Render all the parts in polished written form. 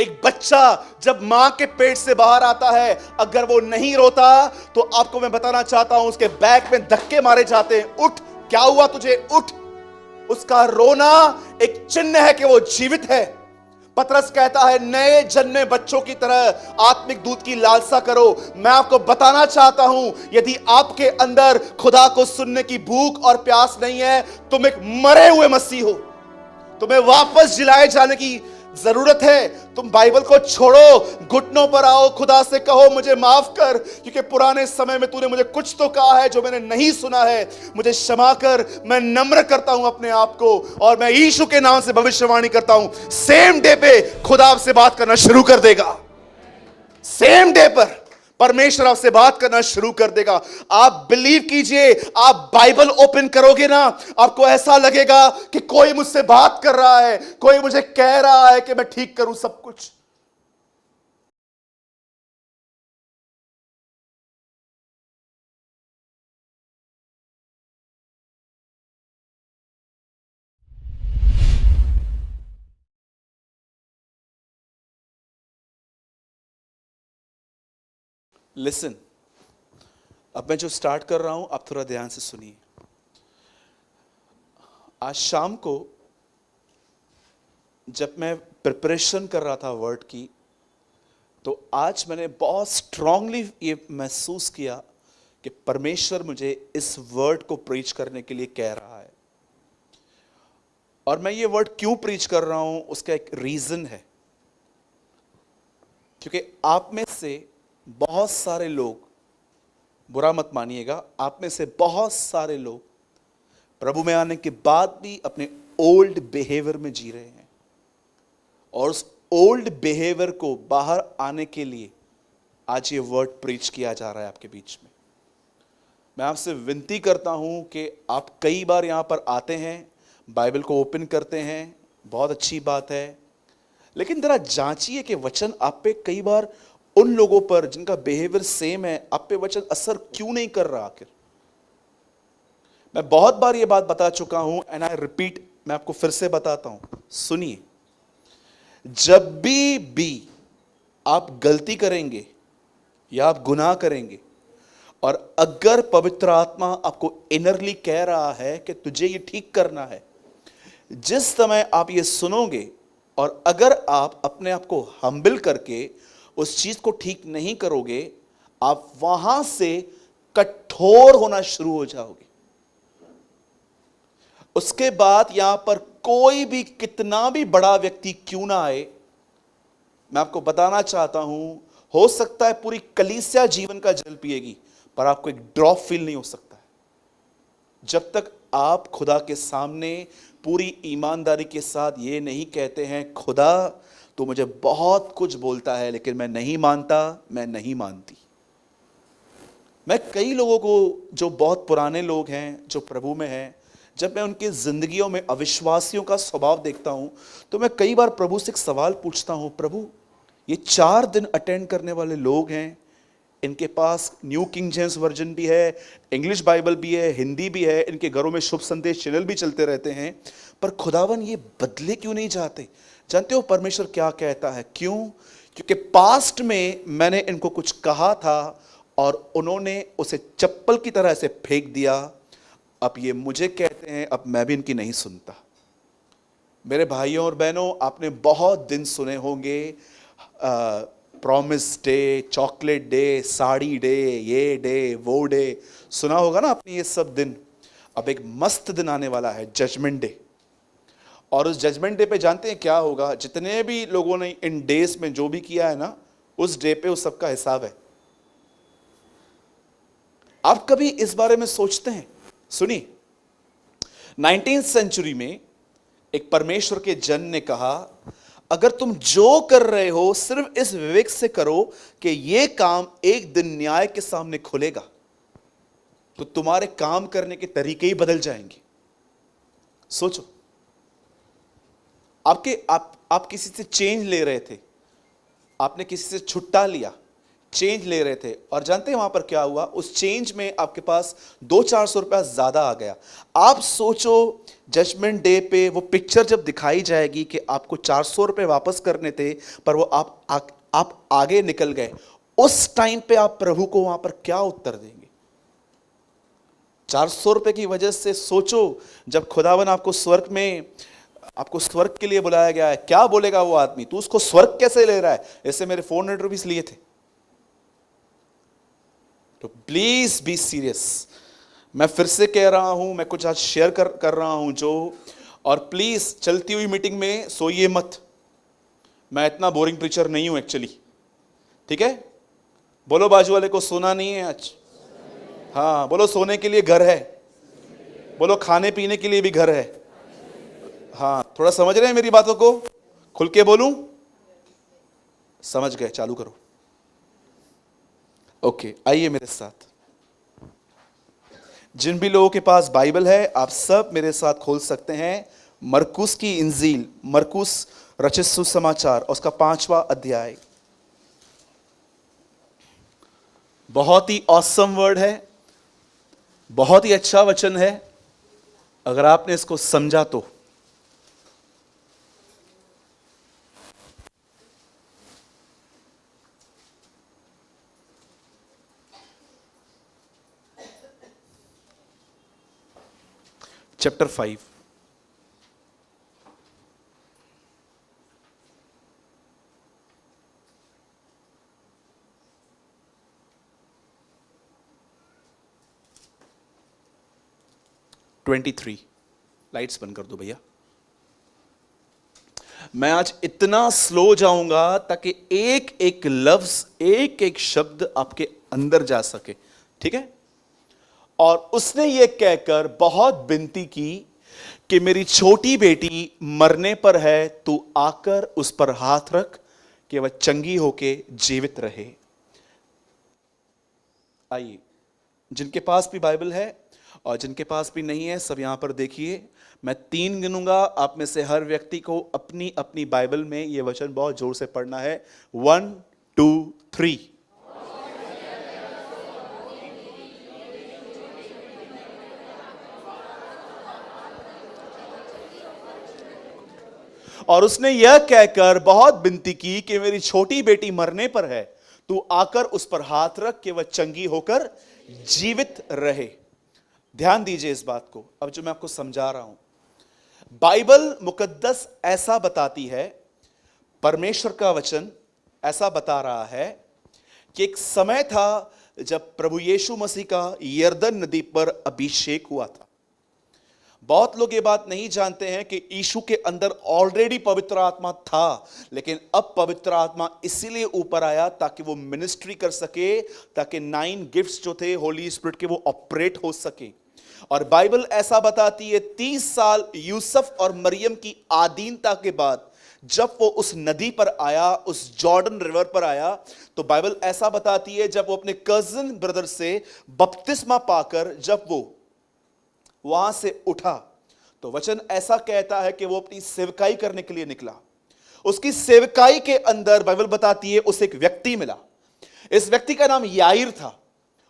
एक बच्चा जब मां के पेट से बाहर आता है, अगर वो नहीं रोता तो आपको मैं बताना चाहता हूं उसके बैक में धक्के मारे जाते हैं। उठ, क्या हुआ तुझे, उठ। उसका रोना एक चिन्ह है कि वो जीवित है। पतरस कहता है नए जन्मे बच्चों की तरह आत्मिक दूध की लालसा करो। मैं आपको बताना चाहता हूं, यदि आपके अंदर खुदा को सुनने की भूख और प्यास नहीं है, तुम एक मरे हुए मसीह हो। तुम्हें वापस जिलाए जाने की जरूरत है। तुम बाइबल को छोड़ो, घुटनों पर आओ, खुदा से कहो मुझे माफ कर, क्योंकि पुराने समय में तूने मुझे कुछ तो कहा है जो मैंने नहीं सुना है। मुझे क्षमा कर। मैं नम्र करता हूं अपने आप को और मैं यीशु के नाम से भविष्यवाणी करता हूं, सेम डे पे खुदा आपसे बात करना शुरू कर देगा। सेम डे पर परमेश्वर आपसे बात करना शुरू कर देगा। आप बिलीव कीजिए, आप बाइबल ओपन करोगे ना, आपको ऐसा लगेगा कि कोई मुझसे बात कर रहा है, कोई मुझे कह रहा है कि मैं ठीक करूं सब कुछ। लिसन, अब मैं जो स्टार्ट कर रहा हूं आप थोड़ा ध्यान से सुनिए। आज शाम को जब मैं प्रिपरेशन कर रहा था वर्ड की, तो आज मैंने बहुत स्ट्रांगली ये महसूस किया कि परमेश्वर मुझे इस वर्ड को प्रीच करने के लिए कह रहा है। और मैं ये वर्ड क्यों प्रीच कर रहा हूं, उसका एक रीजन है। क्योंकि आप में से बहुत सारे लोग, बुरा मत मानिएगा, आप में से बहुत सारे लोग प्रभु में आने के बाद भी अपने ओल्ड बिहेवियर में जी रहे हैं, और उस ओल्ड बिहेवियर को बाहर आने के लिए आज ये वर्ड प्रीच किया जा रहा है आपके बीच में। मैं आपसे विनती करता हूं कि आप कई बार यहां पर आते हैं, बाइबल को ओपन करते हैं, बहुत अच्छी बात है, लेकिन जरा जांचिए कि वचन आप पे कई बार उन लोगों पर जिनका बिहेवियर सेम है, आप पे वचन असर क्यों नहीं कर रहा आखिर। मैं बहुत बार ये बात बता चुका हूं एंड आई रिपीट, मैं आपको फिर से बताता हूं, सुनिए। जब भी आप गलती करेंगे या आप गुनाह करेंगे, और अगर पवित्र आत्मा आपको इनरली कह रहा है कि तुझे ये ठीक करना है, जिस समय आप ये सुनोगे और अगर आप अपने आप को हम्बल करके उस चीज को ठीक नहीं करोगे, आप वहां से कठोर होना शुरू हो जाओगे। उसके बाद यहां पर कोई भी कितना भी बड़ा व्यक्ति क्यों ना आए, मैं आपको बताना चाहता हूं, हो सकता है पूरी कलीसिया जीवन का जल पिएगी, पर आपको एक ड्रॉप फील नहीं हो सकता है जब तक आप खुदा के सामने पूरी ईमानदारी के साथ ये नहीं कहते हैं, खुदा तो मुझे बहुत कुछ बोलता है लेकिन मैं नहीं मानता, मैं नहीं मानती। मैं कई लोगों को, जो बहुत पुराने लोग हैं, जो प्रभु में हैं, जब मैं उनकी जिंदगियों में अविश्वासियों का स्वभाव देखता हूं, तो मैं कई बार प्रभु से एक सवाल पूछता हूं, प्रभु ये 4 दिन अटेंड करने वाले लोग हैं, इनके पास न्यू किंग जेम्स वर्जन भी है, इंग्लिश बाइबल भी है, हिंदी भी है, इनके घरों में शुभ संदेश चैनल भी चलते रहते हैं, पर खुदावन ये बदले क्यों नहीं जाते। जानते हो परमेश्वर क्या कहता है, क्यों? क्योंकि पास्ट में मैंने इनको कुछ कहा था और उन्होंने उसे चप्पल की तरह से फेंक दिया। अब ये मुझे कहते हैं, अब मैं भी इनकी नहीं सुनता। मेरे भाइयों और बहनों, आपने बहुत दिन सुने होंगे, promise day, chocolate day, sari day, ये डे, वो डे, सुना होगा ना आपने ये सब दिन। अब एक मस्त दिन आने वाला है, जजमेंट डे। और उस जजमेंट डे पे जानते हैं क्या होगा? जितने भी लोगों ने इन डेज में जो भी किया है ना, उस डे पे उस सबका हिसाब है। आप कभी इस बारे में सोचते हैं? सुनिए, 19th सेंचुरी में एक परमेश्वर के जन ने कहा, अगर तुम जो कर रहे हो सिर्फ इस विवेक से करो कि यह काम एक दिन न्याय के सामने खुलेगा, तो तुम्हारे काम करने के तरीके ही बदल जाएंगे। सोचो, आप किसी से चेंज ले रहे थे, आपने किसी से छुट्टा लिया, चेंज ले रहे थे, और जानते हैं वहां पर क्या हुआ? उस चेंज में आपके पास 200-400 रुपया ज्यादा आ गया। आप सोचो, जजमेंट डे पे वो पिक्चर जब दिखाई जाएगी कि आपको 400 रुपये वापस करने थे, पर वो आप आगे निकल गए, उस टाइम पे आप प्रभु को वहां पर क्या उत्तर देंगे? 400 रुपये की वजह से सोचो, जब खुदावन आपको स्वर्ग के लिए बुलाया गया है, क्या बोलेगा वो आदमी? तू उसको स्वर्ग कैसे ले रहा है? इससे मेरे 400 रुपीज लिए थे। तो प्लीज बी सीरियस। मैं फिर से कह रहा हूं, मैं कुछ आज शेयर कर रहा हूं जो, और प्लीज चलती हुई मीटिंग में सोइए मत। मैं इतना बोरिंग प्रीचर नहीं हूं एक्चुअली, ठीक है? बोलो बाजू वाले को, सोना नहीं है आज। हाँ बोलो, सोने के लिए घर है। बोलो, खाने पीने के लिए भी घर है। हाँ, थोड़ा समझ रहे हैं मेरी बातों को? खुल के बोलूं? समझ गए? चालू करो। ओके, आइए मेरे साथ। जिन भी लोगों के पास बाइबल है, आप सब मेरे साथ खोल सकते हैं मरकुस की इंजील, मरकुस रचित सुसमाचार, और उसका 5वां अध्याय। बहुत ही ऑसम वर्ड है, बहुत ही अच्छा वचन है, अगर आपने इसको समझा तो। चैप्टर 5, (23) लाइट्स बंद कर दो भैया। मैं आज इतना स्लो जाऊंगा ताकि एक एक लफ्ज, एक एक शब्द आपके अंदर जा सके, ठीक है? और उसने ये कहकर बहुत विनती की कि मेरी छोटी बेटी मरने पर है, तू आकर उस पर हाथ रख कि वह चंगी होके जीवित रहे। आइए, जिनके पास भी बाइबल है और जिनके पास भी नहीं है, सब यहां पर देखिए। मैं 3 गिनूंगा, आप में से हर व्यक्ति को अपनी अपनी बाइबल में यह वचन बहुत जोर से पढ़ना है। 1 2 3। और उसने यह कहकर बहुत विनती की कि मेरी छोटी बेटी मरने पर है, तू आकर उस पर हाथ रख कि वह चंगी होकर जीवित रहे। ध्यान दीजिए इस बात को, अब जो मैं आपको समझा रहा हूं। बाइबल मुकद्दस ऐसा बताती है, परमेश्वर का वचन ऐसा बता रहा है कि एक समय था जब प्रभु यीशु मसीह का यरदन नदी पर अभिषेक हुआ था। बहुत लोग ये बात नहीं जानते हैं कि यीशु के अंदर ऑलरेडी पवित्र आत्मा था, लेकिन अब पवित्र आत्मा इसीलिए ऊपर आया ताकि वो मिनिस्ट्री कर सके, ताकि 9 गिफ्ट्स जो थे होली स्पिरिट के वो ऑपरेट हो सके। और बाइबल ऐसा बताती है 30 साल यूसुफ और मरियम की आधीनता के बाद जब वो उस नदी पर आया, उस जॉर्डन रिवर पर आया, तो बाइबल ऐसा बताती है जब वो अपने कजिन ब्रदर से बपतिस्मा पाकर जब वो वहां से उठा, तो वचन ऐसा कहता है कि वो अपनी सेवकाई करने के लिए निकला। उसकी सेवकाई के अंदर बाइबल बताती है उसे एक व्यक्ति मिला। इस व्यक्ति का नाम याईर था,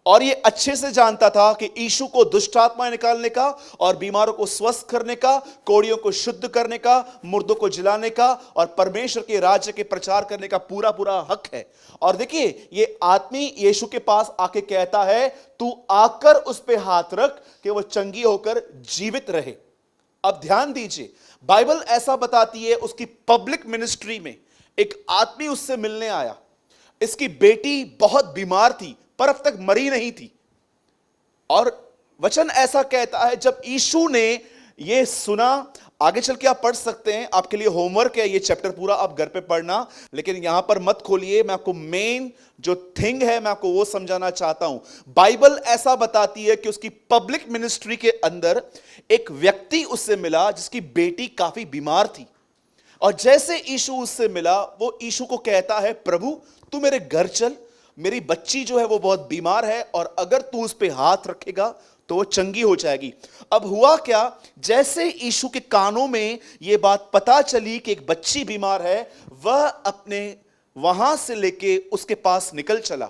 और ये अच्छे से जानता था कि यीशु को दुष्ट आत्माएं निकालने का और बीमारों को स्वस्थ करने का, कोढ़ियों को शुद्ध करने का, मुर्दों को जिलाने का और परमेश्वर के राज्य के प्रचार करने का पूरा पूरा हक है। और देखिए, ये आदमी यीशु के पास आके कहता है, तू आकर उस पे हाथ रख कि वो चंगी होकर जीवित रहे। अब ध्यान दीजिए, बाइबल ऐसा बताती है उसकी पब्लिक मिनिस्ट्री में एक आदमी उससे मिलने आया। इसकी बेटी बहुत बीमार थी, पर अब तक मरी नहीं थी। और वचन ऐसा कहता है, जब यीशु ने यह सुना, आगे चल के आप पढ़ सकते हैं, आपके लिए होमवर्क है, ये चैप्टर पूरा आप घर पे पढ़ना, लेकिन यहां पर मत खोलिए। मैं आपको मेन जो थिंग है मैं आपको वो समझाना चाहता हूं। बाइबल ऐसा बताती है कि उसकी पब्लिक मिनिस्ट्री के अंदर एक व्यक्ति उससे मिला जिसकी बेटी काफी बीमार थी। और जैसे यीशु उससे मिला, वो यीशु को कहता है, प्रभु तू मेरे घर चल, मेरी बच्ची जो है वो बहुत बीमार है, और अगर तू उस पे हाथ रखेगा तो वो चंगी हो जाएगी। अब हुआ क्या, जैसे यीशु के कानों में ये बात पता चली कि एक बच्ची बीमार है, वहां से लेके उसके पास निकल चला।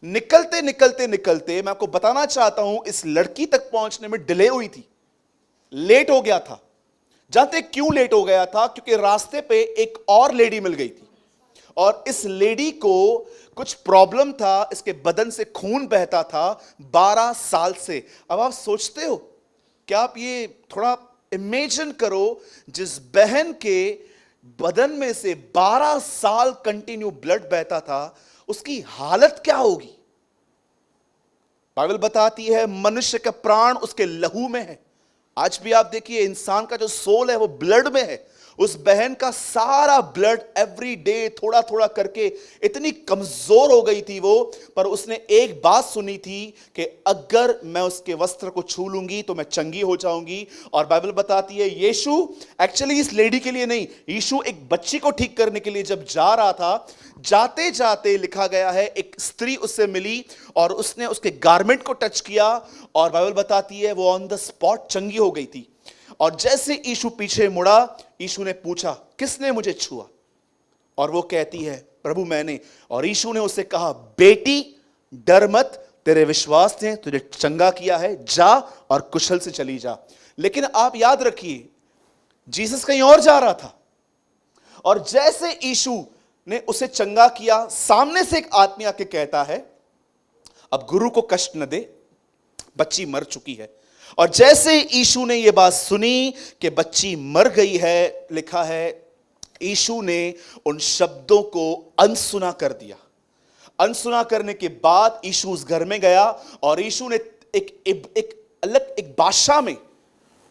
निकलते निकलते निकलते मैं आपको बताना चाहता हूं, इस लड़की तक पहुंचने में डिले हुई थी, लेट हो गया था। जानते क्यों लेट हो गया था? क्योंकि रास्ते पे एक और लेडी मिल गई थी और इस लेडी को कुछ प्रॉब्लम था, इसके बदन से खून बहता था 12 साल से। अब आप सोचते हो, क्या आप ये थोड़ा इमेजिन करो, जिस बहन के बदन में से 12 साल कंटिन्यू ब्लड बहता था, उसकी हालत क्या होगी? बाइबल बताती है मनुष्य का प्राण उसके लहू में है। आज भी आप देखिए, इंसान का जो सोल है वो ब्लड में है। उस बहन का सारा ब्लड एवरी डे थोड़ा थोड़ा करके इतनी कमजोर हो गई थी वो, पर उसने एक बात सुनी थी कि अगर मैं उसके वस्त्र को छू लूंगी तो मैं चंगी हो जाऊंगी। और बाइबल बताती है यीशु एक्चुअली इस लेडी के लिए नहीं, यीशु एक बच्ची को ठीक करने के लिए जब जा रहा था, जाते जाते लिखा गया है एक स्त्री उससे मिली और उसने उसके गारमेंट को टच किया और बाइबल बताती है वो ऑन द स्पॉट चंगी हो गई थी। और जैसे यीशु पीछे मुड़ा, यीशु ने पूछा किसने मुझे छुआ? और वो कहती है प्रभु मैंने। और यीशु ने उससे कहा बेटी डर मत, तेरे विश्वास ने तुझे चंगा किया है, जा और कुशल से चली जा। लेकिन आप याद रखिए, जीसस कहीं और जा रहा था और जैसे यीशु ने उसे चंगा किया, सामने से एक आदमी आके कहता है अब गुरु को कष्ट न दे, बच्ची मर चुकी है। और जैसे यीशु ने यह बात सुनी कि बच्ची मर गई है, लिखा है यीशु ने उन शब्दों को अनसुना कर दिया। अनसुना करने के बाद यीशु उस घर में गया और यीशु ने एक अलग एक भाषा में,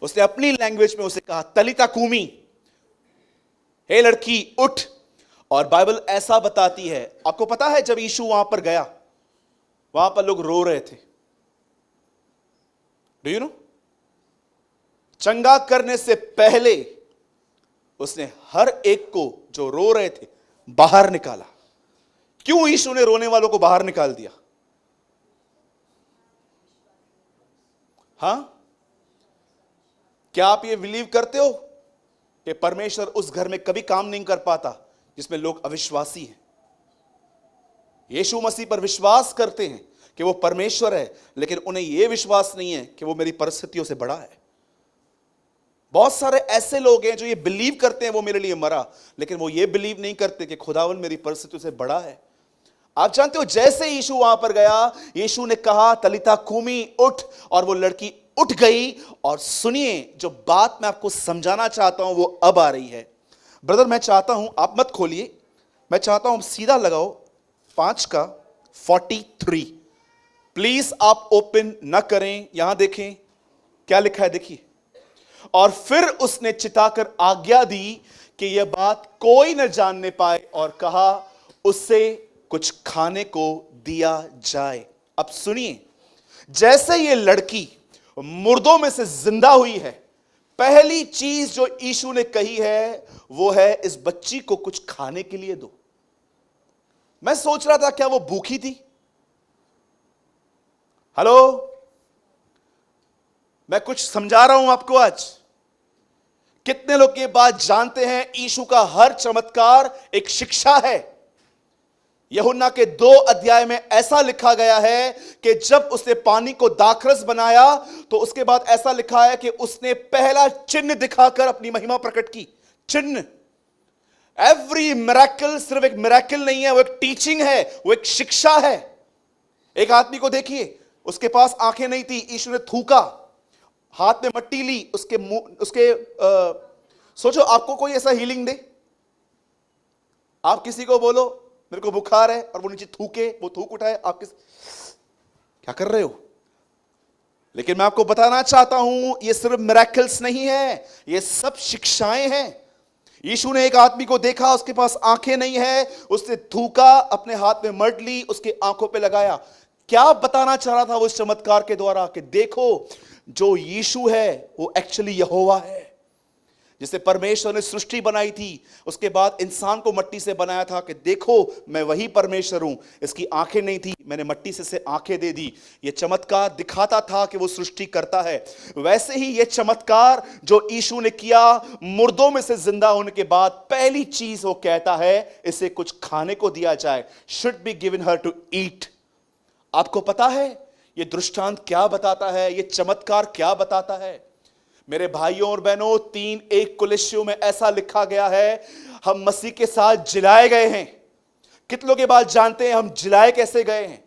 उसने अपनी लैंग्वेज में उसे कहा तलिता कूमी, हे लड़की उठ। और बाइबल ऐसा बताती है, आपको पता है जब यीशु वहां पर गया, वहां पर लोग रो रहे थे। Do you know? चंगा करने से पहले उसने हर एक को जो रो रहे थे बाहर निकाला। क्यों यीशु ने रोने वालों को बाहर निकाल दिया? हां, क्या आप ये बिलीव करते हो कि परमेश्वर उस घर में कभी काम नहीं कर पाता जिसमें लोग अविश्वासी हैं? यीशु मसीह पर विश्वास करते हैं कि वो परमेश्वर है, लेकिन उन्हें यह विश्वास नहीं है कि वो मेरी परिस्थितियों से बड़ा है। बहुत सारे ऐसे लोग हैं जो ये बिलीव करते हैं वो मेरे लिए मरा, लेकिन वो ये बिलीव नहीं करते कि खुदावन मेरी परिस्थितियों से बड़ा है। आप जानते हो, जैसे यीशु वहां पर गया, यीशु ने कहा तलिता कूमी उठ, और वो लड़की उठ गई। और सुनिए, जो बात मैं आपको समझाना चाहता हूं वो अब आ रही है। ब्रदर मैं चाहता हूं आप मत खोलिए, मैं चाहता हूं सीधा लगाओ 5 का 43। प्लीज आप ओपन ना करें, यहां देखें क्या लिखा है, देखिए। और फिर उसने चिताकर आज्ञा दी कि यह बात कोई न जानने पाए और कहा उससे कुछ खाने को दिया जाए। अब सुनिए, जैसे ये लड़की मुर्दों में से जिंदा हुई है, पहली चीज जो यीशु ने कही है वो है इस बच्ची को कुछ खाने के लिए दो। मैं सोच रहा था क्या वो भूखी थी? हेलो, मैं कुछ समझा रहा हूं आपको आज। कितने लोग ये बात जानते हैं, यीशु का हर चमत्कार एक शिक्षा है। यूहन्ना के 2 अध्याय में ऐसा लिखा गया है कि जब उसने पानी को दाखरस बनाया तो उसके बाद ऐसा लिखा है कि उसने पहला चिन्ह दिखाकर अपनी महिमा प्रकट की। चिन्ह, एवरी मिरेकल सिर्फ एक मिरेकल नहीं है, वो एक टीचिंग है, वो एक शिक्षा है। एक आदमी को देखिए, उसके पास आंखें नहीं थी, यीशु ने थूका, हाथ में मट्टी ली, उसके मुंह सोचो आपको कोई ऐसा हीलिंग दे, आप किसी को बोलो मेरे को बुखार है और वो नीचे थूके, वो थूक उठाए, आप क्या कर रहे हो? लेकिन मैं आपको बताना चाहता हूं ये सिर्फ मिरेकल्स नहीं है, ये सब शिक्षाएं हैं। यीशु ने एक आदमी को देखा, उसके पास आंखें नहीं है, उसने थूका, अपने हाथ में मट ली, उसके आंखों पे लगाया। क्या बताना चाह रहा था वो इस चमत्कार के द्वारा? कि देखो जो यीशु है वो एक्चुअली यहोवा है। जिसे परमेश्वर ने सृष्टि बनाई थी, उसके बाद इंसान को मिट्टी से बनाया था कि देखो मैं वही परमेश्वर हूं। इसकी आंखें नहीं थी, मैंने मिट्टी से आंखें दे दी। यह चमत्कार दिखाता था कि वो सृष्टि करता है। वैसे ही यह चमत्कार जो यीशु ने किया, मुर्दों में से जिंदा होने के बाद पहली चीज वो कहता है, इसे कुछ खाने को दिया जाए, should be given her to eat. आपको पता है यह दृष्टांत क्या बताता है, यह चमत्कार क्या बताता है? मेरे भाइयों और बहनों, 3:1 कुलिस्सियों में ऐसा लिखा गया है, हम मसीह के साथ जिलाए गए हैं। कितनों के बाद जानते हैं हम जिलाए कैसे गए हैं?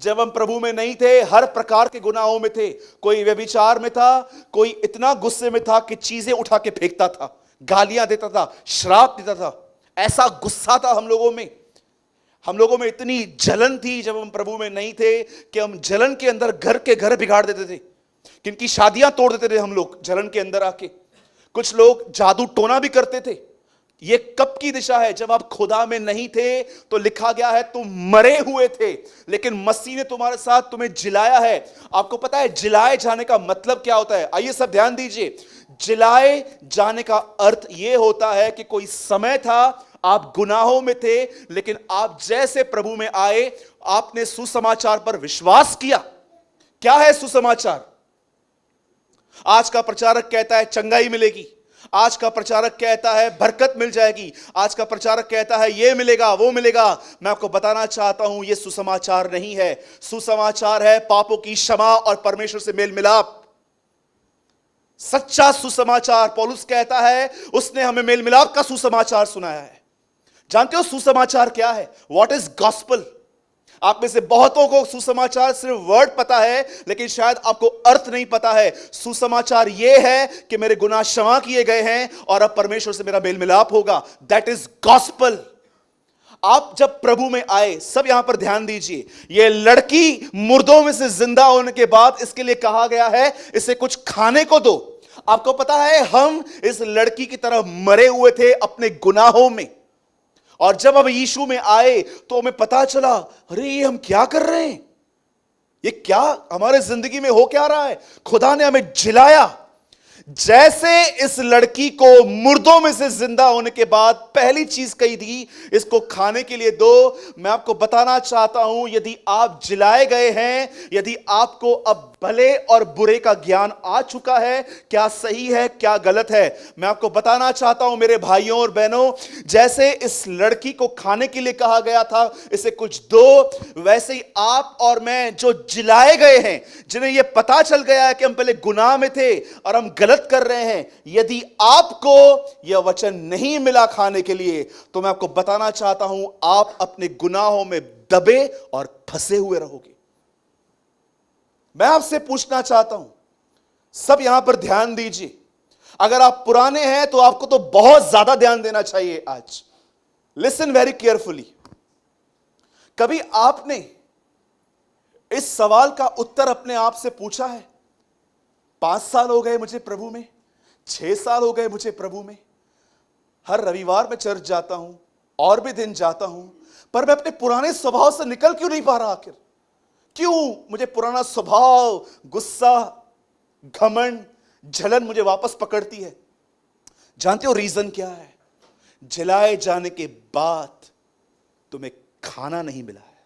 जब हम प्रभु में नहीं थे, हर प्रकार के गुनाहों में थे। कोई व्यभिचार में था, कोई इतना गुस्से में था कि चीजें उठा के फेंकता था, गालियां देता था, श्राप देता था। ऐसा गुस्सा था हम लोगों में। हम लोगों में इतनी जलन थी जब हम प्रभु में नहीं थे कि हम जलन के अंदर घर के घर बिगाड़ देते थे, किनकी शादियां तोड़ देते थे हम लोग जलन के अंदर आके। कुछ लोग जादू टोना भी करते थे। ये कब की दिशा है? जब आप खुदा में नहीं थे तो लिखा गया है तुम मरे हुए थे, लेकिन मसीह ने तुम्हारे साथ तुम्हें जिलाया है। आपको पता है जिलाए जाने का मतलब क्या होता है? आइए सब ध्यान दीजिए। जिलाए जाने का अर्थ यह होता है कि कोई समय था आप गुनाहों में थे, लेकिन आप जैसे प्रभु में आए, आपने सुसमाचार पर विश्वास किया। क्या है सुसमाचार? आज का प्रचारक कहता है चंगाई मिलेगी, आज का प्रचारक कहता है बरकत मिल जाएगी, आज का प्रचारक कहता है ये मिलेगा वो मिलेगा। मैं आपको बताना चाहता हूं यह सुसमाचार नहीं है। सुसमाचार है पापों की क्षमा और परमेश्वर से मेल मिलाप। सच्चा सुसमाचार, पौलुस कहता है उसने हमें मेल मिलाप का सुसमाचार सुनाया है। जानते हो सुसमाचार क्या है? What is gospel? आप में से बहुतों को सुसमाचार सिर्फ वर्ड पता है, लेकिन शायद आपको अर्थ नहीं पता है। सुसमाचार यह है कि मेरे गुनाह क्षमा किए गए हैं और अब परमेश्वर से मेरा मेल मिलाप होगा। That is gospel. आप जब प्रभु में आए, सब यहां पर ध्यान दीजिए, यह लड़की मुर्दों में से जिंदा होने के बाद इसके लिए कहा गया है इसे कुछ खाने को दो। आपको पता है हम इस लड़की की तरह मरे हुए थे अपने गुनाहों में, और जब हम यीशु में आए तो हमें पता चला अरे ये हम क्या कर रहे हैं, ये क्या हमारे जिंदगी में हो क्या रहा है? खुदा ने हमें जिलाया। जैसे इस लड़की को मुर्दों में से जिंदा होने के बाद पहली चीज कही थी इसको खाने के लिए दो। मैं आपको बताना चाहता हूं यदि आप जिलाए गए हैं, यदि आपको अब भले और बुरे का ज्ञान आ चुका है, क्या सही है क्या गलत है, मैं आपको बताना चाहता हूं मेरे भाइयों और बहनों, जैसे इस लड़की को खाने के लिए कहा गया था इसे कुछ दो, वैसे ही आप और मैं जो जिलाए गए हैं, जिन्हें यह पता चल गया है कि हम पहले गुनाह में थे और हम गलत कर रहे हैं, यदि आपको यह वचन नहीं मिला खाने के लिए तो मैं आपको बताना चाहता हूं आप अपने गुनाहों में दबे और फंसे हुए रहोगे। मैं आपसे पूछना चाहता हूं, सब यहां पर ध्यान दीजिए। अगर आप पुराने हैं तो आपको तो बहुत ज्यादा ध्यान देना चाहिए आज। Listen very carefully. कभी आपने इस सवाल का उत्तर अपने आप से पूछा है? 5 साल हो गए मुझे प्रभु में, 6 साल हो गए मुझे प्रभु में, हर रविवार मैं चर्च जाता हूं और भी दिन जाता हूं, पर मैं अपने पुराने स्वभाव से निकल क्यों नहीं पा रहा? आखिर क्यों मुझे पुराना स्वभाव, गुस्सा, घमंड, जलन मुझे वापस पकड़ती है? जानते हो रीजन क्या है? जलाए जाने के बाद तुम्हें खाना नहीं मिला है,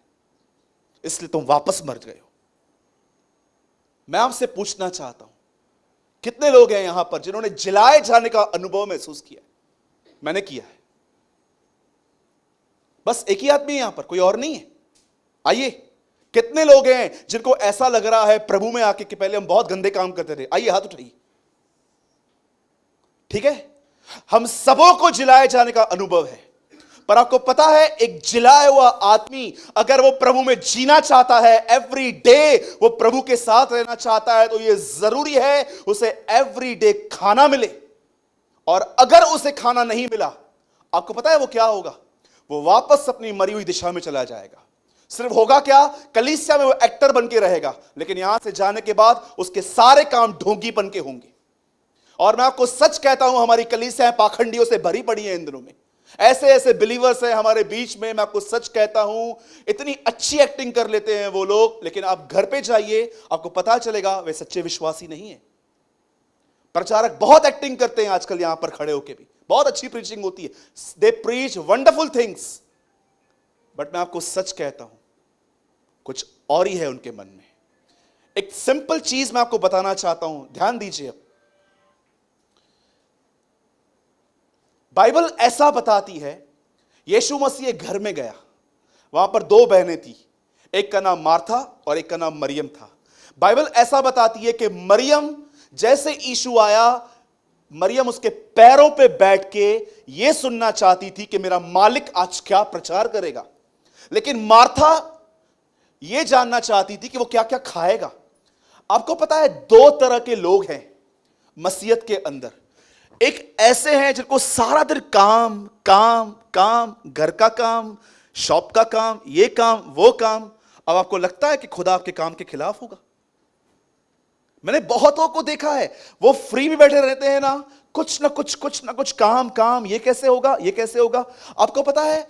इसलिए तुम वापस मर गए हो। मैं आपसे पूछना चाहता हूं कितने लोग हैं यहां पर जिन्होंने जलाए जाने का अनुभव महसूस किया? मैंने किया है। बस एक ही आदमी है यहां पर, कोई और नहीं है। आइए, कितने लोग हैं जिनको ऐसा लग रहा है प्रभु में आके कि पहले हम बहुत गंदे काम करते थे? आइए हाथ उठाइए। ठीक है, हम सबों को जिलाए जाने का अनुभव है, पर आपको पता है एक जिलाया हुआ आदमी अगर वो प्रभु में जीना चाहता है, एवरी डे वो प्रभु के साथ रहना चाहता है, तो ये जरूरी है उसे एवरी डे खाना मिले। और अगर उसे खाना नहीं मिला, आपको पता है वो क्या होगा? वो वापस अपनी मरी हुई दिशा में चला जाएगा। सिर्फ होगा क्या? कलीसिया में वो एक्टर बन के रहेगा, लेकिन यहां से जाने के बाद उसके सारे काम ढोंगी बन के होंगे। और मैं आपको सच कहता हूं हमारी कलीसिया पाखंडियों से भरी पड़ी है इन दिनों में। ऐसे ऐसे बिलीवर्स हैं हमारे बीच में, मैं आपको सच कहता हूं इतनी अच्छी एक्टिंग कर लेते हैं वो लोग, लेकिन आप घर पे जाइए आपको पता चलेगा वे सच्चे विश्वासी नहीं है। प्रचारक बहुत एक्टिंग करते हैं आजकल यहां पर खड़े होके भी, बहुत अच्छी प्रीचिंग होती है, दे प्रीच वंडरफुल थिंग्स, बट मैं आपको सच कहता हूं कुछ और ही है उनके मन में। एक सिंपल चीज मैं आपको बताना चाहता हूं, ध्यान दीजिए। अब बाइबल ऐसा बताती है, यीशु मसीह एक घर में गया, वहां पर दो बहनें थी, एक का नाम मार्था और एक का नाम मरियम था। बाइबल ऐसा बताती है कि मरियम जैसे यीशु आया, मरियम उसके पैरों पे बैठ के यह सुनना चाहती थी कि मेरा मालिक आज क्या प्रचार करेगा, लेकिन मार्था यह जानना चाहती थी कि वो क्या क्या खाएगा। आपको पता है दो तरह के लोग हैं मसीहत के अंदर। एक ऐसे हैं जिनको सारा दिन काम काम काम, घर का काम, शॉप का काम, ये काम वो काम। अब आपको लगता है कि खुदा आपके काम के खिलाफ होगा? मैंने बहुतों को देखा है, वो फ्री में बैठे रहते हैं ना, कुछ ना कुछ काम काम, ये कैसे होगा, ये कैसे होगा। आपको पता है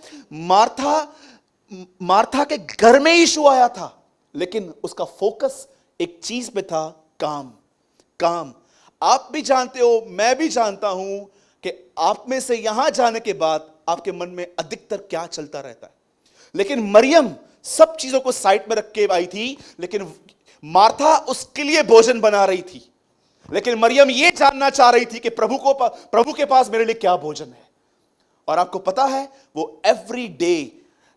मार्था के घर में यीशु आया था, लेकिन उसका फोकस एक चीज पे था, काम काम। आप भी जानते हो, मैं भी जानता हूं कि आप में से यहां जाने के बाद आपके मन में अधिकतर क्या चलता रहता है। लेकिन मरियम सब चीजों को साइड में रख के आई थी, लेकिन मार्था उसके लिए भोजन बना रही थी। लेकिन मरियम यह जानना चाह रही थी कि प्रभु के पास मेरे लिए क्या भोजन है। और आपको पता है वो एवरी डे,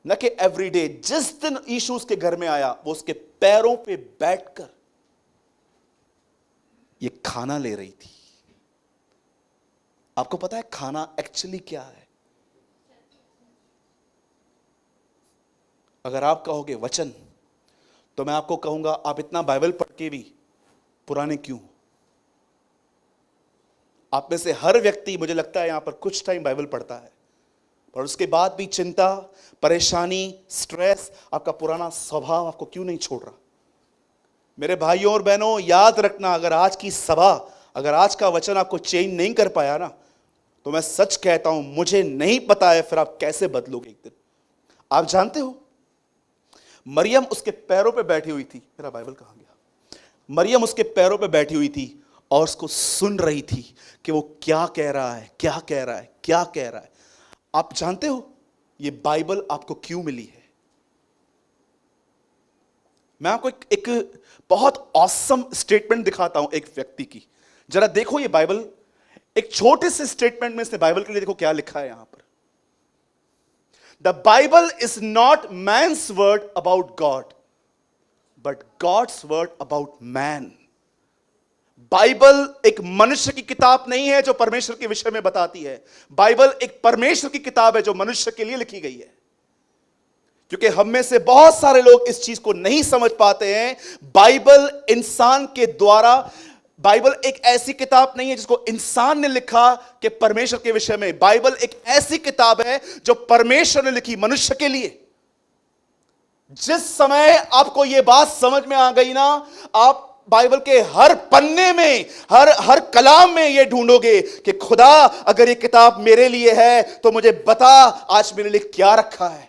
न कि एवरी डे, जिस दिन यीशु उसके घर में आया, वो उसके पैरों पे बैठकर ये खाना ले रही थी। आपको पता है खाना एक्चुअली क्या है? अगर आप कहोगे वचन, तो मैं आपको कहूंगा आप इतना बाइबल पढ़ के भी पुराने क्यों? आप में से हर व्यक्ति, मुझे लगता है यहां पर कुछ टाइम बाइबल पढ़ता है, और उसके बाद भी चिंता, परेशानी, स्ट्रेस, आपका पुराना स्वभाव आपको क्यों नहीं छोड़ रहा? मेरे भाइयों और बहनों, याद रखना, अगर आज की सभा, अगर आज का वचन आपको चेंज नहीं कर पाया ना, तो मैं सच कहता हूं, मुझे नहीं पता है फिर आप कैसे बदलोगे एक दिन। आप जानते हो मरियम उसके पैरों पे बैठी हुई थी। मेरा बाइबल कहां गया? मरियम उसके पैरों पे बैठी हुई थी और उसको सुन रही थी कि वो क्या कह रहा है, क्या कह रहा है, क्या कह रहा है। आप जानते हो ये बाइबल आपको क्यों मिली है? मैं आपको एक बहुत ऑसम स्टेटमेंट दिखाता हूं एक व्यक्ति की। जरा देखो ये बाइबल, एक छोटे से स्टेटमेंट में से बाइबल के लिए देखो क्या लिखा है यहां पर। The Bible is not man's word about God, but God's word about man. Bible एक मनुष्य की किताब नहीं है जो परमेश्वर के विषय में बताती है। बाइबल एक परमेश्वर की किताब है जो मनुष्य के लिए लिखी गई है। क्योंकि हम में से बहुत सारे लोग इस चीज को नहीं समझ पाते हैं। बाइबल इंसान के द्वारा, बाइबल एक ऐसी किताब नहीं है जिसको इंसान ने लिखा कि परमेश्वर के विषय में। बाइबल एक ऐसी किताब है जो परमेश्वर ने लिखी मनुष्य के लिए। जिस समय आपको यह बात समझ में आ गई ना, आप बाइबल के हर पन्ने में, हर कलाम में यह ढूंढोगे कि खुदा अगर यह किताब मेरे लिए है तो मुझे बता आज मेरे लिए क्या रखा है।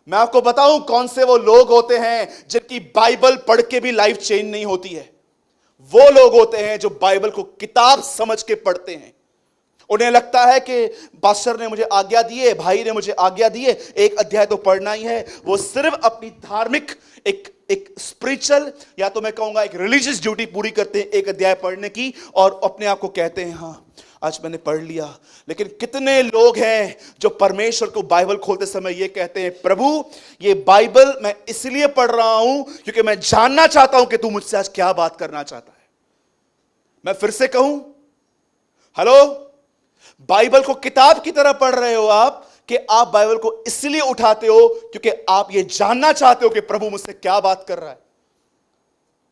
मैं आपको बताऊं कौन से वो लोग होते हैं जिनकी बाइबल पढ़ के भी लाइफ चेंज नहीं होती है। वो लोग होते हैं जो बाइबल को किताब समझ के पढ़ते हैं। उन्हें लगता है कि पास्टर ने मुझे आज्ञा दी है, भाई ने मुझे आज्ञा दी है, एक अध्याय तो पढ़ना ही है। वो सिर्फ अपनी धार्मिक एक स्पिरिचुअल, या तो मैं कहूंगा एक रिलीजियस ड्यूटी पूरी करते हैं, एक अध्याय पढ़ने की, और अपने आप को कहते हैं हाँ आज मैंने पढ़ लिया। लेकिन कितने लोग हैं जो परमेश्वर को बाइबल खोलते समय ये कहते हैं, प्रभु ये बाइबल मैं इसलिए पढ़ रहा हूं क्योंकि मैं जानना चाहता हूं कि तू मुझसे आज क्या बात करना चाहता है। मैं फिर से कहूं, हेलो, बाइबल को किताब की तरह पढ़ रहे हो आप कि आप बाइबल को इसलिए उठाते हो क्योंकि आप ये जानना चाहते हो कि प्रभु मुझसे क्या बात कर रहा है।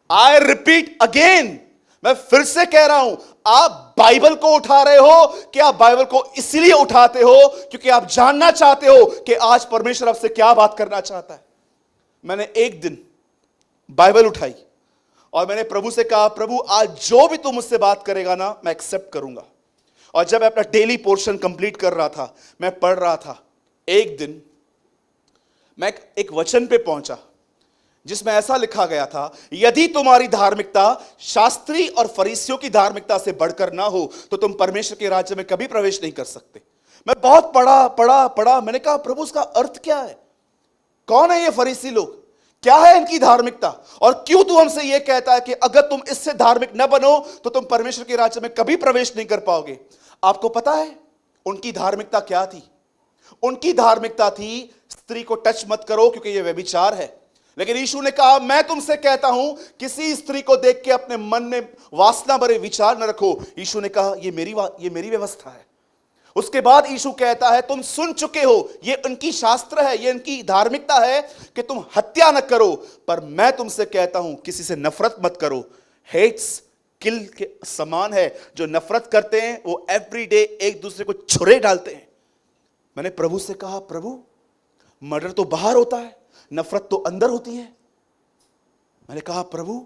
आई रिपीट अगेन, मैं फिर से कह रहा हूं, आप बाइबल को उठा रहे हो कि आप बाइबल को इसलिए उठाते हो क्योंकि आप जानना चाहते हो कि आज परमेश्वर आपसे क्या बात करना चाहता है। मैंने एक दिन बाइबल उठाई और मैंने प्रभु से कहा, प्रभु आज जो भी तू मुझसे बात करेगा ना, मैं एक्सेप्ट करूंगा। और जब मैं अपना डेली पोर्शन कंप्लीट कर रहा था, मैं पढ़ रहा था, एक दिन मैं एक वचन पे पहुंचा जिसमें ऐसा लिखा गया था, यदि तुम्हारी धार्मिकता शास्त्री और फरीसियों की धार्मिकता से बढ़कर ना हो तो तुम परमेश्वर के राज्य में कभी प्रवेश नहीं कर सकते। मैं बहुत पढ़ा, मैंने कहा प्रभु उसका अर्थ क्या है? कौन है ये फरीसी लोग? क्या है इनकी धार्मिकता? और क्यों तू हमसे यह कहता है कि अगर तुम इससे धार्मिक न बनो तो तुम परमेश्वर के राज्य में कभी प्रवेश नहीं कर पाओगे? आपको पता है उनकी धार्मिकता क्या थी? उनकी धार्मिकता थी, स्त्री को टच मत करो क्योंकि यह व्यभिचार है। लेकिन यीशु ने कहा, मैं तुमसे कहता हूं किसी स्त्री को देख के अपने मन में वासना भरे विचार न रखो। यीशु ने कहा, यह मेरी व्यवस्था है। उसके बाद यीशु कहता है, तुम सुन चुके हो, यह उनकी शास्त्र है, यह उनकी धार्मिकता है कि तुम हत्या न करो, पर मैं तुमसे कहता हूं किसी से नफरत मत करो। हेट्स किल के समान है। जो नफरत करते हैं वो एवरीडे एक दूसरे को छुरे डालते हैं। मैंने प्रभु से कहा, प्रभु मर्डर तो बाहर होता है, नफरत तो अंदर होती है। मैंने कहा, प्रभु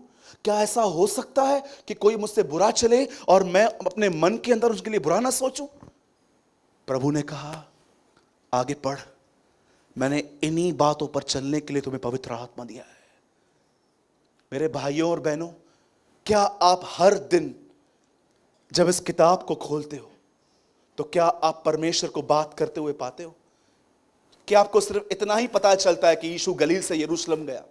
क्या ऐसा हो सकता है कि कोई मुझसे बुरा चले और मैं अपने मन के अंदर उसके लिए बुरा ना सोचूं? प्रभु ने कहा, आगे पढ़, मैंने इन्हीं बातों पर चलने के लिए तुम्हें पवित्र आत्मा दिया है। मेरे भाइयों और बहनों, क्या आप हर दिन जब इस किताब को खोलते हो तो क्या आप परमेश्वर को बात करते हुए पाते हो? क्या आपको सिर्फ इतना ही पता चलता है कि यीशु गलील से यरूशलेम गया,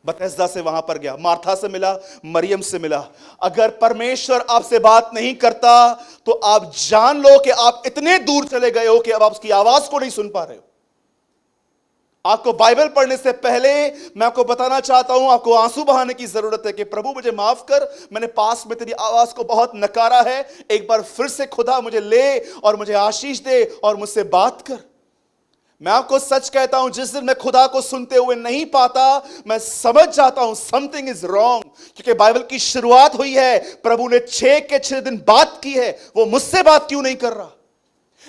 बथेस्दा से वहां पर गया, मार्था से मिला, मरियम से मिला? अगर परमेश्वर आपसे बात नहीं करता तो आप जान लो कि आप इतने दूर चले गए हो कि अब आप उसकी आवाज को नहीं सुन पा रहे हो। आपको बाइबल पढ़ने से पहले मैं आपको बताना चाहता हूं, आपको आंसू बहाने की जरूरत है कि प्रभु मुझे माफ कर, मैंने पास में तेरी आवाज को बहुत नकारा है। एक बार फिर से खुदा मुझे ले और मुझे आशीष दे और मुझसे बात कर। मैं आपको सच कहता हूं, जिस दिन मैं खुदा को सुनते हुए नहीं पाता, मैं समझ जाता हूं समथिंग इज रॉन्ग, क्योंकि बाइबल की शुरुआत हुई है, प्रभु ने 6 के 6 दिन बात की है, वो मुझसे बात क्यों नहीं कर रहा?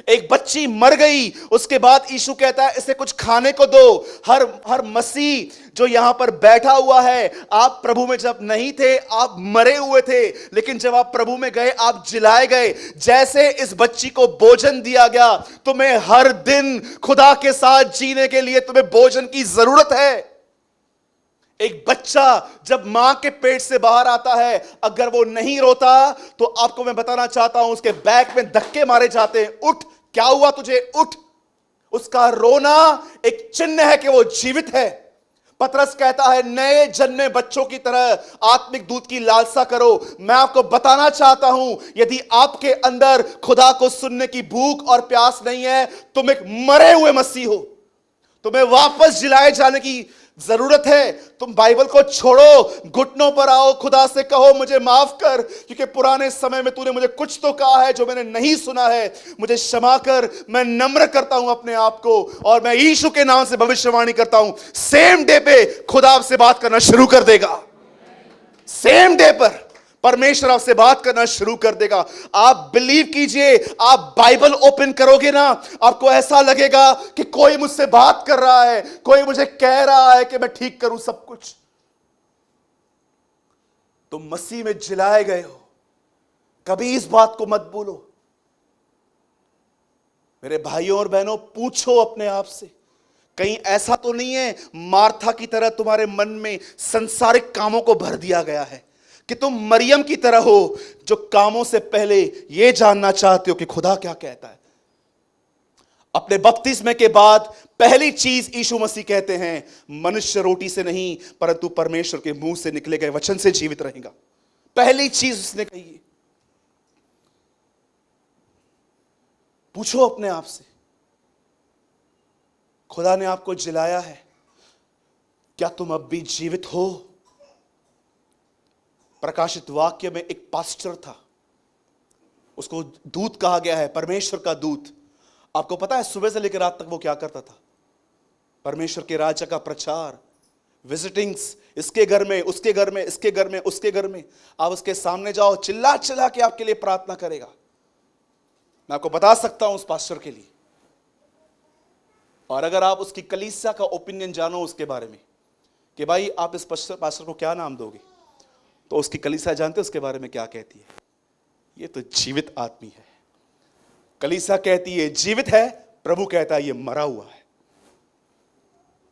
एक बच्ची मर गई, उसके बाद यीशु कहता है इसे कुछ खाने को दो। हर मसीह जो यहां पर बैठा हुआ है, आप प्रभु में जब नहीं थे आप मरे हुए थे, लेकिन जब आप प्रभु में गए आप जिलाए गए। जैसे इस बच्ची को भोजन दिया गया, तुम्हें हर दिन खुदा के साथ जीने के लिए तुम्हें भोजन की जरूरत है। एक बच्चा जब मां के पेट से बाहर आता है, अगर वो नहीं रोता तो आपको मैं बताना चाहता हूं उसके बैक में धक्के मारे जाते हैं। उठ, क्या हुआ तुझे, उठ। उसका रोना एक चिन्ह है कि वो जीवित है। पतरस कहता है, नए जन्मे बच्चों की तरह आत्मिक दूध की लालसा करो। मैं आपको बताना चाहता हूं, यदि आपके अंदर खुदा को सुनने की भूख और प्यास नहीं है, तुम एक मरे हुए मसीह हो। तुम्हें वापस जिलाए जाने की जरूरत है। तुम बाइबल को छोड़ो, घुटनों पर आओ, खुदा से कहो मुझे माफ कर, क्योंकि पुराने समय में तूने मुझे कुछ तो कहा है जो मैंने नहीं सुना है, मुझे क्षमा कर। मैं नम्र करता हूं अपने आप को और मैं यीशु के नाम से भविष्यवाणी करता हूं, सेम डे पे खुदा आपसे बात करना शुरू कर देगा। सेम डे पर परमेश्वर आपसे बात करना शुरू कर देगा। आप बिलीव कीजिए, आप बाइबल ओपन करोगे ना, आपको ऐसा लगेगा कि कोई मुझसे बात कर रहा है, कोई मुझे कह रहा है कि मैं ठीक करूं सब कुछ। तुम मसीह में जिलाए गए हो, कभी इस बात को मत भूलो। मेरे भाइयों और बहनों, पूछो अपने आप से, कहीं ऐसा तो नहीं है मार्था की तरह तुम्हारे मन में संसारिक कामों को भर दिया गया है कि तुम मरियम की तरह हो जो कामों से पहले यह जानना चाहते हो कि खुदा क्या कहता है। अपने बपतिस्मे के बाद पहली चीज यीशु मसीह कहते हैं, मनुष्य रोटी से नहीं परंतु परमेश्वर के मुंह से निकले गए वचन से जीवित रहेगा। पहली चीज उसने कही है। पूछो अपने आप से, खुदा ने आपको जिलाया है, क्या तुम अब भी जीवित हो? प्रकाशित वाक्य में एक पास्टर था, उसको दूत कहा गया है, परमेश्वर का दूत। आपको पता है सुबह से लेकर रात तक वो क्या करता था? परमेश्वर के राज्य का प्रचार, विजिटिंग्स, इसके घर में, उसके घर में, इसके घर में, उसके घर में। आप उसके सामने जाओ, चिल्ला चिल्ला के आपके लिए प्रार्थना करेगा। मैं आपको बता सकता हूं उस पास्टर के लिए। और अगर आप उसकी कलीसिया का ओपिनियन जानो उसके बारे में कि भाई आप इस पास्टर को क्या नाम दोगे, तो उसकी कलीसिया जानते उसके बारे में क्या कहती है? ये तो जीवित आदमी है। कलीसिया कहती है जीवित है, प्रभु कहता है ये मरा हुआ है।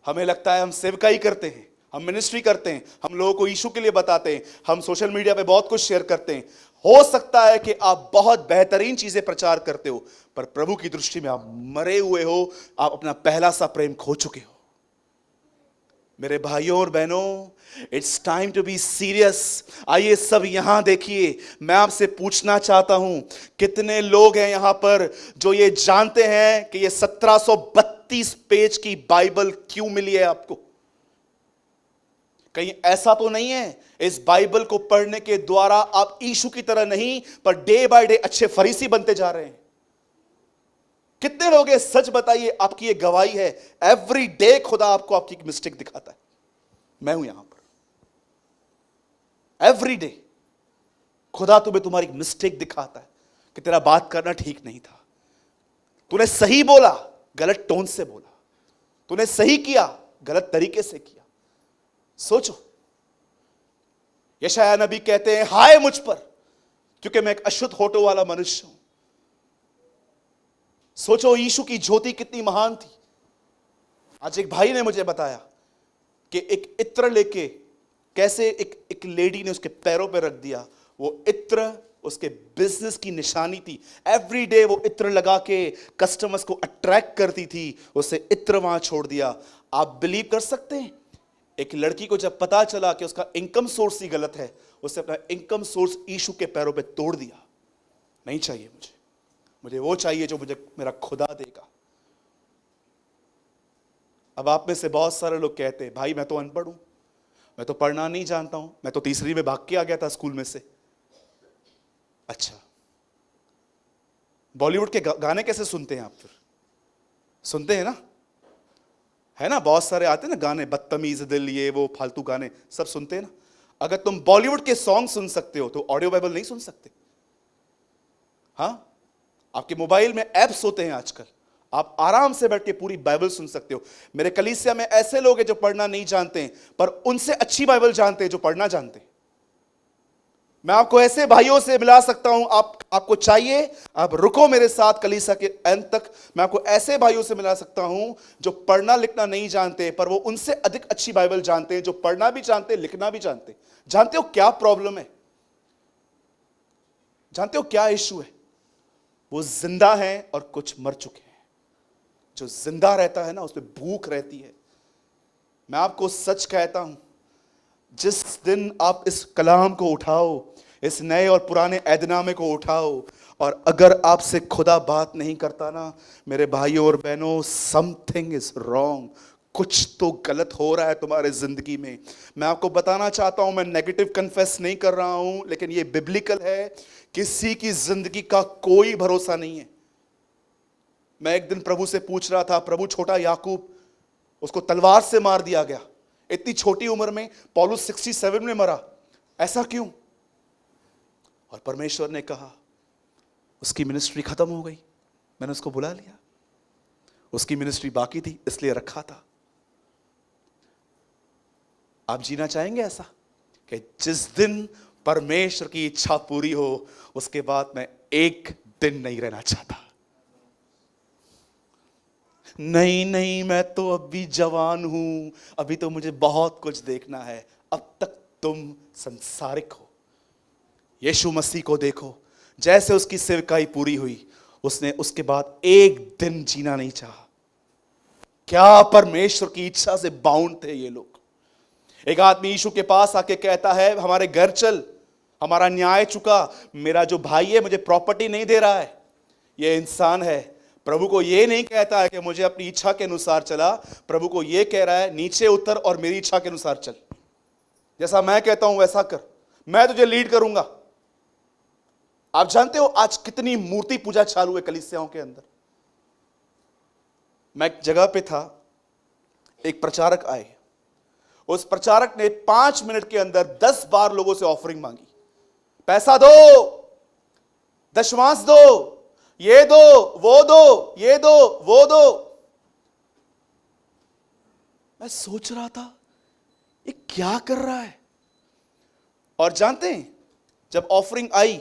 हमें लगता है हम सेवकाई करते हैं, हम मिनिस्ट्री करते हैं, हम लोगों को यीशु के लिए बताते हैं, हम सोशल मीडिया पे बहुत कुछ शेयर करते हैं। हो सकता है कि आप बहुत बेहतरीन चीजें प्रचार करते हो, पर प्रभु की दृष्टि में आप मरे हुए हो, आप अपना पहला सा प्रेम खो चुके हो। मेरे भाइयों और बहनों, it's time to be serious. आइए सब यहां देखिए, मैं आपसे पूछना चाहता हूं, कितने लोग हैं यहां पर जो ये जानते हैं कि ये 1732 पेज की बाइबल क्यों मिली है आपको? कहीं ऐसा तो नहीं है इस बाइबल को पढ़ने के द्वारा आप यीशु की तरह नहीं, पर डे बाय डे अच्छे फरीसी बनते जा रहे हैं? कितने लोग हैं, सच बताइए, आपकी ये गवाही है, एवरी डे खुदा आपको आपकी एक मिस्टेक दिखाता है। मैं हूं यहां पर, एवरी डे खुदा तुम्हें तुम्हारी मिस्टेक दिखाता है कि तेरा बात करना ठीक नहीं था, तूने सही बोला गलत टोन से बोला, तूने सही किया गलत तरीके से किया। सोचो, यशायाह नबी कहते हैं, हाय मुझ पर, क्योंकि मैं एक अशुद्ध होठों वाला मनुष्य हूं। सोचो यीशु की ज्योति कितनी महान थी। आज एक भाई ने मुझे बताया कि एक इत्र लेके कैसे एक लेडी ने उसके पैरों पे रख दिया। वो इत्र उसके बिजनेस की निशानी थी। एवरी डे वो इत्र लगा के कस्टमर्स को अट्रैक्ट करती थी, उसे इत्र वहां छोड़ दिया। आप बिलीव कर सकते हैं, एक लड़की को जब पता चला कि उसका इनकम सोर्स ही गलत है, उसने अपना इनकम सोर्स यीशु के पैरों पे तोड़ दिया। नहीं चाहिए मुझे वो चाहिए जो मुझे मेरा खुदा देगा। अब आप में से बहुत सारे लोग कहते हैं, भाई मैं तो अनपढ़ हूं, मैं तो पढ़ना नहीं जानता हूं, मैं तो तीसरी में भाग के आ गया था स्कूल में से। अच्छा, बॉलीवुड के गाने कैसे सुनते हैं आप? फिर सुनते हैं ना, है ना, बहुत सारे आते हैं ना गाने, बदतमीज दिल, ये वो फालतू गाने सब सुनते हैं ना। अगर तुम बॉलीवुड के सॉन्ग सुन सकते हो तो ऑडियो बाइबल नहीं सुन सकते? हाँ, आपके मोबाइल में ऐप्स होते हैं आजकल, आप आराम से बैठ के पूरी बाइबल सुन सकते हो। मेरे कलीसिया में ऐसे लोग हैं जो पढ़ना नहीं जानते हैं, पर उनसे अच्छी बाइबल जानते हैं जो पढ़ना जानते हैं। मैं आपको ऐसे भाइयों से मिला सकता हूं, आपको चाहिए, आप रुको मेरे साथ कलीसिया के अंत तक। मैं आपको ऐसे भाइयों से मिला सकता हूं जो पढ़ना लिखना नहीं जानते, पर वो उनसे अधिक अच्छी बाइबल जानते हैं, जो पढ़ना भी जानते, लिखना भी जानते। जानते हो क्या प्रॉब्लम है? जानते हो क्या इश्यू है? वो जिंदा हैं और कुछ मर चुके हैं। जो जिंदा रहता है ना, उसमें भूख रहती है। मैं आपको सच कहता हूं, जिस दिन आप इस कलाम को उठाओ, इस नए और पुराने ऐदनामे को उठाओ, और अगर आपसे खुदा बात नहीं करता ना, मेरे भाइयों और बहनों, समथिंग इज रॉन्ग। कुछ तो गलत हो रहा है तुम्हारे जिंदगी में। मैं आपको बताना चाहता हूं, मैं नेगेटिव कन्फेस नहीं कर रहा हूं, लेकिन ये बिब्लिकल है। किसी की जिंदगी का कोई भरोसा नहीं है। मैं एक दिन प्रभु से पूछ रहा था, प्रभु छोटा याकूब, उसको तलवार से मार दिया गया, इतनी छोटी उम्र में। पौलुस 67 में मरा, ऐसा क्यों? और परमेश्वर ने कहा, उसकी मिनिस्ट्री खत्म हो गई, मैंने उसको बुला लिया। उसकी मिनिस्ट्री बाकी थी, इसलिए रखा था। आप जीना चाहेंगे ऐसा कि जिस दिन परमेश्वर की इच्छा पूरी हो, उसके बाद मैं एक दिन नहीं रहना चाहता। नहीं, मैं तो अभी जवान हूं, अभी तो मुझे बहुत कुछ देखना है। अब तक तुम संसारिक हो। यीशु मसीह को देखो, जैसे उसकी सेवकाई पूरी हुई, उसने उसके बाद एक दिन जीना नहीं चाहा। क्या परमेश्वर की इच्छा से बाउंड थे ये लोग। एक आदमी यीशु के पास आके कहता है, हमारे घर चल, हमारा न्याय चुका, मेरा जो भाई है मुझे प्रॉपर्टी नहीं दे रहा है। ये इंसान है। प्रभु को ये नहीं कहता है कि मुझे अपनी इच्छा के अनुसार चला, प्रभु को ये कह रहा है, नीचे उतर और मेरी इच्छा के अनुसार चल, जैसा मैं कहता हूं वैसा कर, मैं तुझे लीड करूंगा। आप जानते हो आज कितनी मूर्ति पूजा चालू है कलीसियाओं के अंदर। मैं एक जगह पे था, एक प्रचारक आए, उस प्रचारक ने 5 मिनट के अंदर 10 बार लोगों से ऑफरिंग मांगी। पैसा दो, दशमांश दो, ये दो, वो दो, ये दो, वो दो। मैं सोच रहा था ये क्या कर रहा है। और जानते हैं, जब ऑफरिंग आई,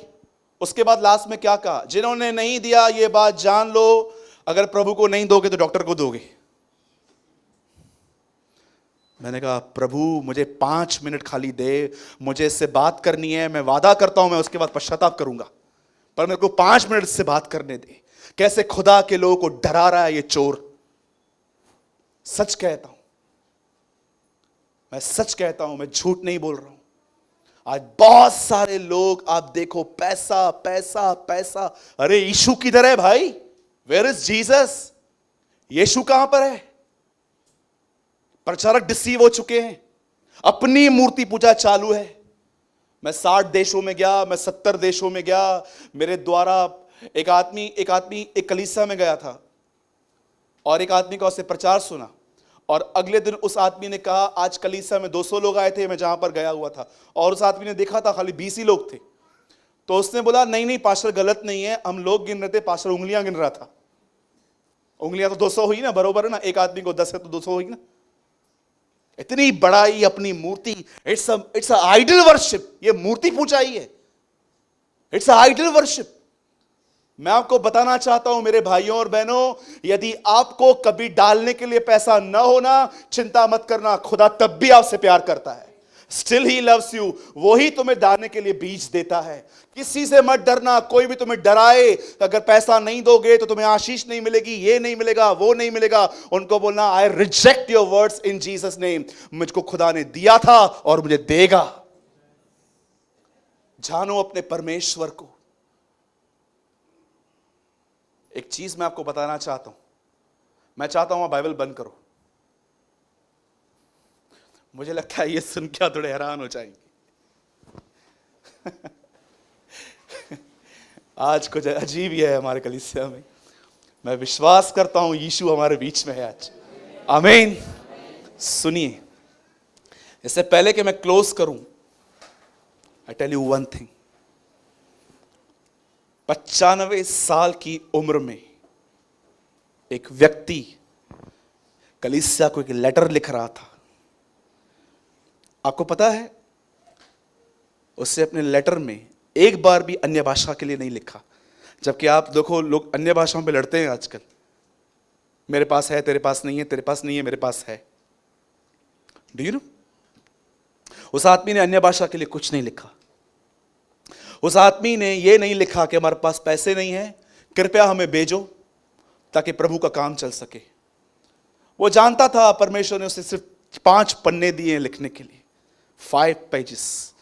उसके बाद लास्ट में क्या कहा? जिन्होंने नहीं दिया ये बात जान लो, अगर प्रभु को नहीं दोगे तो डॉक्टर को दोगे। मैंने कहा प्रभु मुझे 5 मिनट खाली दे, मुझे इससे बात करनी है, मैं वादा करता हूं मैं उसके बाद पश्चाताप करूंगा, पर मेरे को 5 मिनट इससे बात करने दे। कैसे खुदा के लोगों को डरा रहा है ये चोर। सच कहता हूं, मैं सच कहता हूं, मैं झूठ नहीं बोल रहा हूं। आज बहुत सारे लोग आप देखो, पैसा पैसा पैसा। अरे यीशु किधर है भाई? Where is Jesus? यीशु कहां पर है? प्रचारक डिसीव हो चुके हैं, अपनी मूर्ति पूजा चालू है। मैं 60 देशों में गया, मैं 70 देशों में गया। मेरे द्वारा एक आदमी एक कलीसिया में गया था और एक आदमी का उससे प्रचार सुना, और अगले दिन उस आदमी ने कहा आज कलीसिया में 200 लोग आए थे, मैं जहां पर गया हुआ था, और उस आदमी ने देखा था खाली 20 ही लोग थे। तो उसने बोला नहीं नहीं पास्टर गलत नहीं है, हम लोग गिन रहे थे, पास्टर उंगलियां गिन रहा था। उंगलियां तो 200 हुई ना, बरोबर है ना, एक आदमी को 10 है तो 200 हुई ना। इतनी बड़ाई अपनी मूर्ति, इट्स आइडल वर्शिप। ये मूर्ति पूजा ही है, इट्स आइडल वर्शिप। मैं आपको बताना चाहता हूं मेरे भाइयों और बहनों, यदि आपको कभी डालने के लिए पैसा न होना, चिंता मत करना, खुदा तब भी आपसे प्यार करता है। Still he loves you. वो ही तुम्हें डालने के लिए बीज देता है। किसी से मत डरना, कोई भी तुम्हें डराए अगर पैसा नहीं दोगे तो तुम्हें आशीष नहीं मिलेगी, ये नहीं मिलेगा, वो नहीं मिलेगा, उनको बोलना I reject your words in Jesus name. मुझको खुदा ने दिया था और मुझे देगा। जानो अपने परमेश्वर को। एक चीज मैं आपको बताना चाहता हूं, मैं चाहता हूं आप बाइबल बंद करो। मुझे लगता है ये सुन के आप थोड़े हैरान हो जाएंगे। आज कुछ अजीब ही है हमारे कलीसिया में। मैं विश्वास करता हूं यीशु हमारे बीच में है आज। आमीन। सुनिए, इससे पहले कि मैं क्लोज करूं, I tell you one thing. 95 साल की उम्र में एक व्यक्ति कलीसिया को एक लेटर लिख रहा था। आपको पता है उससे अपने लेटर में एक बार भी अन्य भाषा के लिए नहीं लिखा। जबकि आप देखो लोग अन्य भाषाओं पे लड़ते हैं आजकल, मेरे पास है तेरे पास नहीं है, तेरे पास नहीं है मेरे पास है। डू यू नो, उस आदमी ने अन्य भाषा के लिए कुछ नहीं लिखा। उस आदमी ने यह नहीं लिखा कि हमारे पास पैसे नहीं है, कृपया हमें भेजो ताकि प्रभु का काम चल सके। वो जानता था परमेश्वर ने उसे सिर्फ 5 पन्ने दिए हैं लिखने के लिए, 5 पेजेस।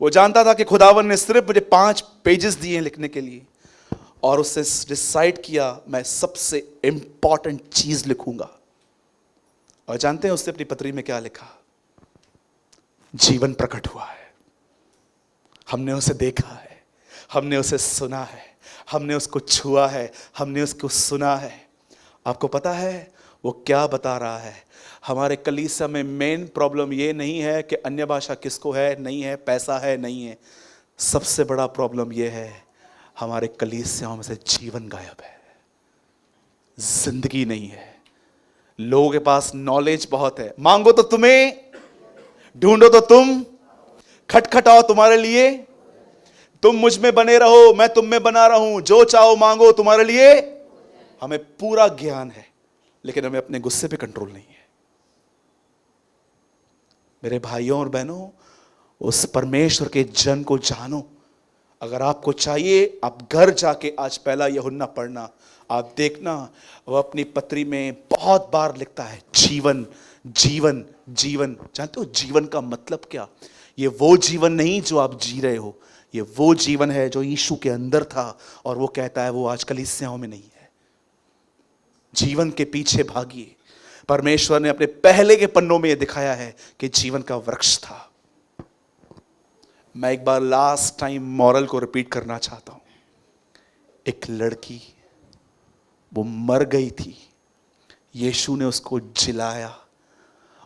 वो जानता था कि खुदावन ने सिर्फ मुझे 5 पेजेस दिए हैं लिखने के लिए, और उससे डिसाइड किया मैं सबसे इंपॉर्टेंट चीज लिखूंगा। और जानते हैं उसने अपनी पत्री में क्या लिखा? जीवन प्रकट हुआ है, हमने उसे देखा है, हमने उसे सुना है, हमने उसको छुआ है, हमने उसको सुना है। आपको पता है वो क्या बता रहा है? हमारे कलीसिया में मेन प्रॉब्लम ये नहीं है कि अन्य भाषा किसको है नहीं है, पैसा है नहीं है। सबसे बड़ा प्रॉब्लम ये है हमारे कलीसियाओं में से जीवन गायब है, जिंदगी नहीं है। लोगों के पास नॉलेज बहुत है, मांगो तो तुम्हें, ढूंढो तो तुम, खटखटाओ तुम्हारे लिए, तुम मुझ में बने रहो मैं तुम में बना रहूं, जो चाहो मांगो तुम्हारे लिए। हमें पूरा ज्ञान है लेकिन हमें अपने गुस्से पे कंट्रोल नहीं है। मेरे भाइयों और बहनों, उस परमेश्वर के जन को जानो। अगर आपको चाहिए आप घर जाके आज पहला यूहन्ना पढ़ना, आप देखना वह अपनी पत्री में बहुत बार लिखता है जीवन जीवन जीवन। जानते हो जीवन का मतलब क्या? ये वो जीवन नहीं जो आप जी रहे हो, ये वो जीवन है जो यीशु के अंदर था, और वो कहता है वो आज कलीसियाओं में नहीं है। जीवन के पीछे भागिए। परमेश्वर ने अपने पहले के पन्नों में यह दिखाया है कि जीवन का वृक्ष था। मैं एक बार लास्ट टाइम मॉरल को रिपीट करना चाहता हूं। एक लड़की वो मर गई थी, यीशु ने उसको जिलाया,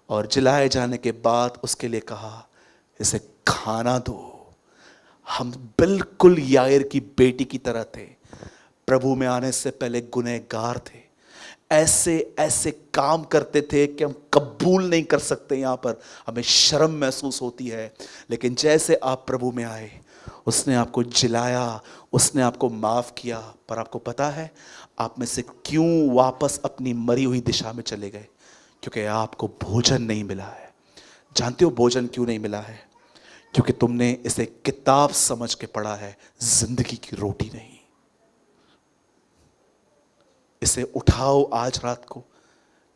और जिलाए जाने के बाद उसके लिए कहा इसे खाना दो। हम बिल्कुल यायर की बेटी की तरह थे, प्रभु में आने से पहले गुनहगार थे, ऐसे ऐसे काम करते थे कि हम कबूल नहीं कर सकते। यहाँ पर हमें शर्म महसूस होती है, लेकिन जैसे आप प्रभु में आए उसने आपको जिलाया, उसने आपको माफ किया। पर आपको पता है आप में से क्यों वापस अपनी मरी हुई दिशा में चले गए? क्योंकि आपको भोजन नहीं मिला है, जानते हो भोजन क्यों नहीं मिला है? क्योंकि तुमने इसे किताब समझ के पढ़ा है, जिंदगी की रोटी नहीं। इसे उठाओ आज रात को,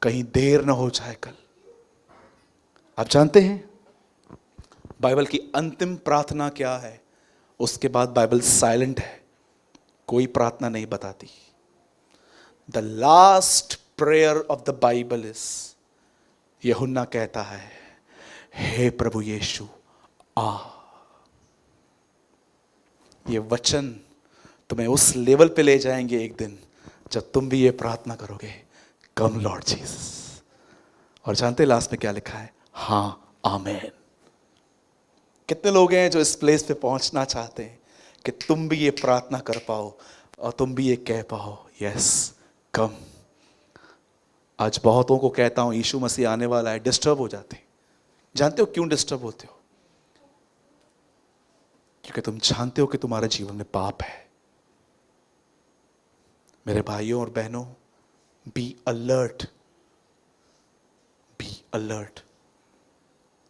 कहीं देर ना हो जाए कल। आप जानते हैं बाइबल की अंतिम प्रार्थना क्या है? उसके बाद बाइबल साइलेंट है, कोई प्रार्थना नहीं बताती। The last prayer of the Bible is, यूहन्ना कहता है, हे प्रभु यीशु आ। ये वचन तुम्हें उस लेवल पे ले जाएंगे एक दिन जब तुम भी ये प्रार्थना करोगे, कम लॉर्ड जीसस। और जानते लास्ट में क्या लिखा है? हाँ आमेन। कितने लोग हैं जो इस प्लेस पे पहुंचना चाहते हैं कि तुम भी ये प्रार्थना कर पाओ और तुम भी ये कह पाओ, यस कम। आज बहुतों को कहता हूं यीशु मसीह आने वाला है, डिस्टर्ब हो जाते हैं। जानते हो क्यों डिस्टर्ब होते हो? क्योंकि तुम जानते हो कि तुम्हारे जीवन में पाप है। मेरे भाइयों और बहनों, बी अलर्ट, बी अलर्ट।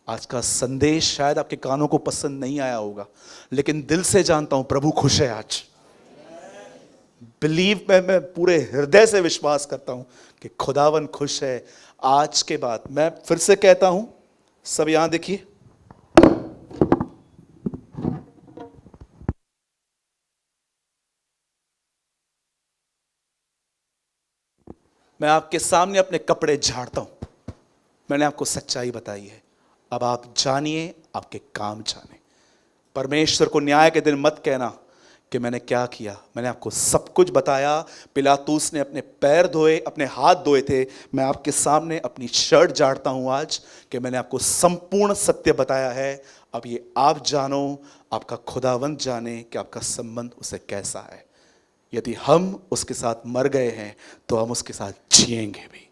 आज का संदेश शायद आपके कानों को पसंद नहीं आया होगा, लेकिन दिल से जानता हूं प्रभु खुश है आज। बिलीव में, मैं पूरे हृदय से विश्वास करता हूं कि खुदावन खुश है। आज के बाद मैं फिर से कहता हूं, सब यहां देखिए, मैं आपके सामने अपने कपड़े झाड़ता हूं। मैंने आपको सच्चाई बताई है, अब आप जानिए, आपके काम जाने। परमेश्वर को न्याय के दिन मत कहना कि मैंने क्या किया। मैंने आपको सब कुछ बताया। पिलातूस ने अपने पैर धोए, अपने हाथ धोए थे। मैं आपके सामने अपनी शर्ट झाड़ता हूं आज कि मैंने आपको संपूर्ण सत्य बताया है। अब ये आप जानो, आपका खुदावंत जाने कि आपका संबंध उसे कैसा है। यदि हम उसके साथ मर गए हैं तो हम उसके साथ जिएंगे भी।